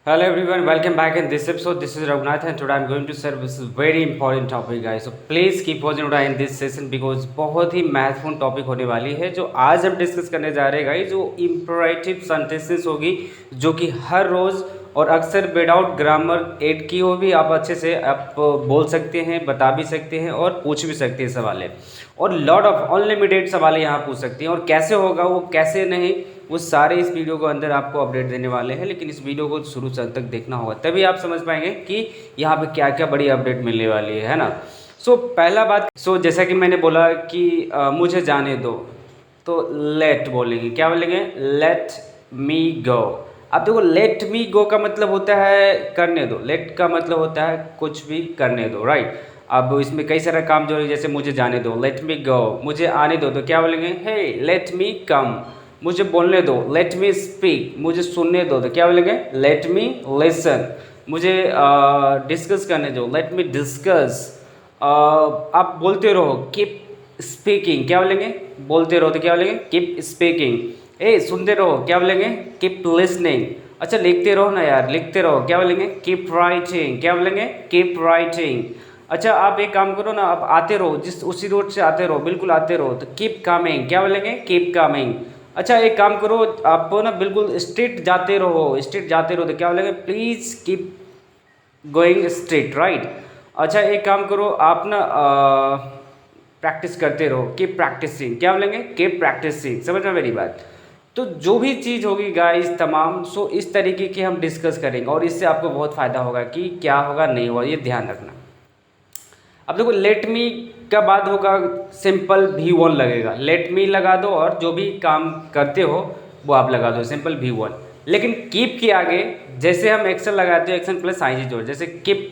Hello everyone, welcome back in this episode. This is Raghunath and today I'm going to serve this very important topic guys. So please keep watching in this session because बहुत ही महत्वपूर्ण topic होने वाली है जो आज हम discuss करने जा रहे हैं गाइस। जो इंपरेटिव सेंटेंसेस होगी जो कि हर रोज़ और अक्सर विदाउट ग्रामर एड की हो भी आप अच्छे से आप बोल सकते हैं, बता भी सकते हैं और पूछ भी सकते हैं सवाल और लॉट ऑफ अनलिमिटेड सवाल यहाँ पूछ सकते हैं। और कैसे होगा वो कैसे नहीं वो सारे इस वीडियो को अंदर आपको अपडेट देने वाले हैं, लेकिन इस वीडियो को शुरू से अंत तक देखना होगा तभी आप समझ पाएंगे कि यहाँ पे क्या क्या बड़ी अपडेट मिलने वाली है ना। पहला बात जैसा कि मैंने बोला कि मुझे जाने दो, तो लेट बोलेंगे। क्या बोलेंगे? लेट मी गो। अब देखो लेट मी गो का मतलब होता है करने दो, लेट का मतलब होता है कुछ भी करने दो, राइट। अब इसमें कई सारा काम जो है, जैसे मुझे जाने दो, लेट मी गो, मुझे आने दो, तो क्या बोलेंगे? हे लेट मी कम। मुझे बोलने दो, लेट मी स्पीक, मुझे सुनने दो, तो क्या बोलेंगे? Let me listen. मुझे डिस्कस करने दो, लेट मी डिस्कस। आप बोलते रहो, कीप स्पीकिंग, क्या बोलेंगे? बोलते रहो तो क्या बोलेंगे? Keep speaking. सुनते रहो, क्या बोलेंगे? Keep listening. अच्छा लिखते रहो ना यार, लिखते रहो, क्या बोलेंगे? Keep writing. क्या बोलेंगे? Keep writing. अच्छा आप एक काम करो ना, आप आते रहो, जिस उसी रोड से आते रहो, बिल्कुल आते रहो, तो कीप कमिंग। क्या बोलेंगे? Keep coming. अच्छा एक काम करो, आप ना बिल्कुल स्ट्रेट जाते रहो, स्ट्रेट जाते रहो, तो क्या बोलेंगे? Please keep going straight, right. अच्छा एक काम करो, आप ना प्रैक्टिस करते रहो, कीप प्रैक्टिसिंग। क्या बोलेंगे? Keep practising. समझ में मेरी बात? तो जो भी चीज़ होगी गाइस तमाम इस तरीके की हम डिस्कस करेंगे और इससे आपको बहुत फ़ायदा होगा कि क्या होगा नहीं होगा, ये ध्यान रखना। अब देखो लेट मी का बाद होगा सिंपल V1 लगेगा, लेट मी लगा दो और जो भी काम करते हो वो आप लगा दो सिंपल V1। लेकिन कीप के आगे जैसे हम एक्शन लगाते हो, एक्शन प्लस आईजी जोड़, जैसे keep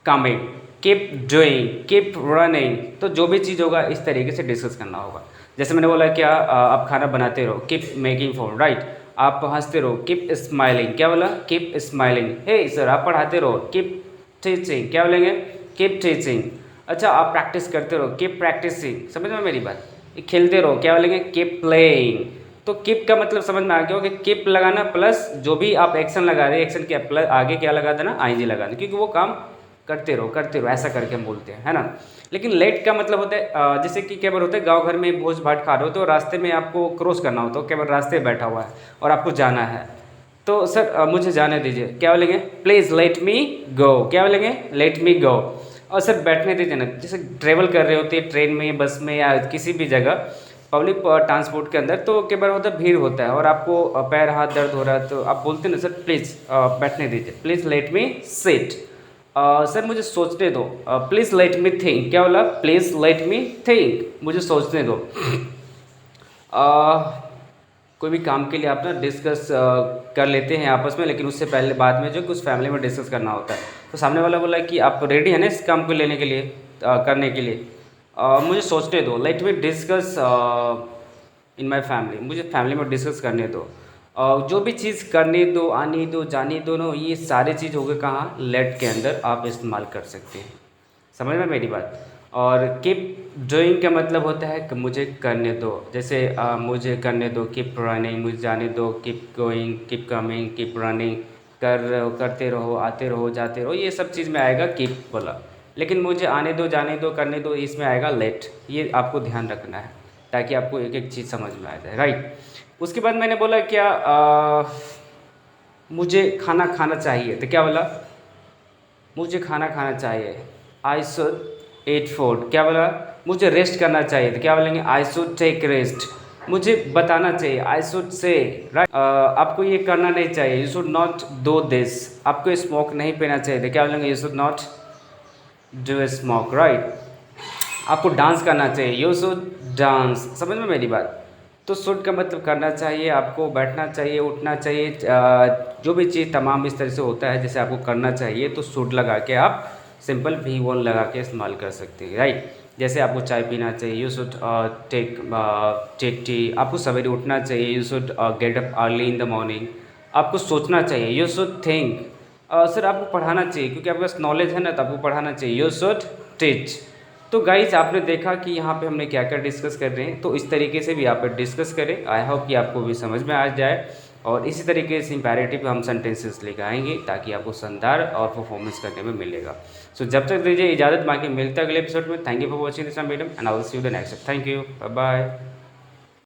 coming, keep doing, keep running, तो जो भी चीज़ होगा इस तरीके से डिस्कस करना होगा। जैसे मैंने बोला क्या आप खाना बनाते रहो, कीप मेकिंग फूड, राइट। आप हंसते रहो, कीप स्माइलिंग। क्या बोला? Keep smiling. हे सर आप पढ़ाते रहो, कीप टीचिंग। क्या बोलेंगे? Keep teaching. अच्छा आप प्रैक्टिस करते रहो, कीप प्रैक्टिसिंग। समझ में मेरी बात? खेलते रहो, क्या बोलेंगे? Keep playing. तो कीप का मतलब समझ में आ गया हो कि कीप लगाना प्लस जो भी आप एक्शन लगा रहे हैं, एक्शन के प्लस आगे क्या लगा देना? आईजी लगा देना, क्योंकि वो काम करते रहो ऐसा करके हम बोलते हैं, है ना। लेकिन लेट का मतलब होता है जैसे कि क्या बार होता है गांव घर में भोज भात खा रहे हो तो रास्ते में आपको क्रॉस करना होता है, क्या बार रास्ते में बैठा हुआ है और आपको जाना है, तो सर मुझे जाने दीजिए। क्या बोलेंगे? प्लीज़ लेट मी गो। क्या बोलेंगे? लेट मी गो। और सर बैठने दीजिए ना, जैसे ट्रेवल कर रहे होते हैं ट्रेन में, बस में या किसी भी जगह पब्लिक ट्रांसपोर्ट के अंदर, तो कई बार होता है भीड़ होता है और आपको पैर हाथ दर्द हो रहा है, तो आप बोलते हैं ना सर प्लीज़ बैठने दीजिए, please let me sit. Sir मुझे सोचने दो, प्लीज़ लेट मी थिंक। क्या बोला? प्लीज़ लेट मी थिंक, मुझे सोचने दो। कोई भी काम के लिए आप ना डिस्कस कर लेते हैं आपस में, लेकिन उससे पहले बाद में जो कुछ फैमिली में डिस्कस करना होता है, तो सामने वाला बोला कि आप रेडी हैं ना इस काम को लेने के लिए, करने के लिए। मुझे सोचने दो, let me discuss in my family, मुझे फैमिली में डिस्कस करने दो। जो भी चीज़ करने दो, आने दो, जाने दो ना, ये सारे चीज़ हो गए कहाँ? लेट के अंदर आप इस्तेमाल कर सकते हैं। समझ में मेरी बात? और कीप डूइंग का मतलब होता है कि मुझे करने दो, जैसे मुझे करने दो, कीप रनिंग, मुझे जाने दो, keep going, keep coming, keep running, करते रहो, आते रहो, जाते रहो, ये सब चीज़ में आएगा कीप बोला। लेकिन मुझे आने दो, जाने दो, करने दो, इसमें आएगा लेट। ये आपको ध्यान रखना है ताकि आपको एक एक चीज़ समझ में आ जाए, राइट। उसके बाद मैंने बोला क्या मुझे खाना खाना चाहिए, तो क्या बोला? मुझे खाना खाना चाहिए, आई शुड ईट फूड। क्या बोला? मुझे रेस्ट करना चाहिए, तो क्या बोलेंगे? I should take rest. मुझे बताना चाहिए, आई शुड से, राइट। आपको ये करना नहीं चाहिए, you should not do this. आपको स्मोक नहीं पीना चाहिए, तो क्या बोलेंगे? You should not do smoke, right. आपको डांस करना चाहिए, यू शुड डांस। समझ में मेरी बात? तो शुड का मतलब करना चाहिए, आपको बैठना चाहिए, उठना चाहिए, जो भी चीज़ तमाम इस तरह से होता है जैसे आपको करना चाहिए, तो शुड लगा के आप सिंपल V1 लगा के इस्तेमाल कर सकते हैं, राइट। जैसे आपको चाय पीना चाहिए, यू शुड टेक टी। आपको सवेरे उठना चाहिए, you should get up early in the morning. आपको सोचना चाहिए, यू शुड थिंक। सर आपको पढ़ाना चाहिए, क्योंकि आपके पास नॉलेज है ना, तो आपको पढ़ाना चाहिए, यू शुड टीच। तो गाइज आपने देखा कि यहाँ पे हमने क्या क्या डिस्कस कर रहे हैं, तो इस तरीके से भी आप डिस्कस करें। आई होप कि आपको भी समझ में आ जाए। और इसी तरीके से इंपैरेटिव हम सेंटेंसेस लेकर आएंगे ताकि आपको शानदार और परफॉर्मेंस करने में मिलेगा। सो जब तक दीजिए इजाज़त, बाकी मिलते हैं अगले एपिसोड में। Thank you for watching this video and I will see you the next. Thank you, bye bye.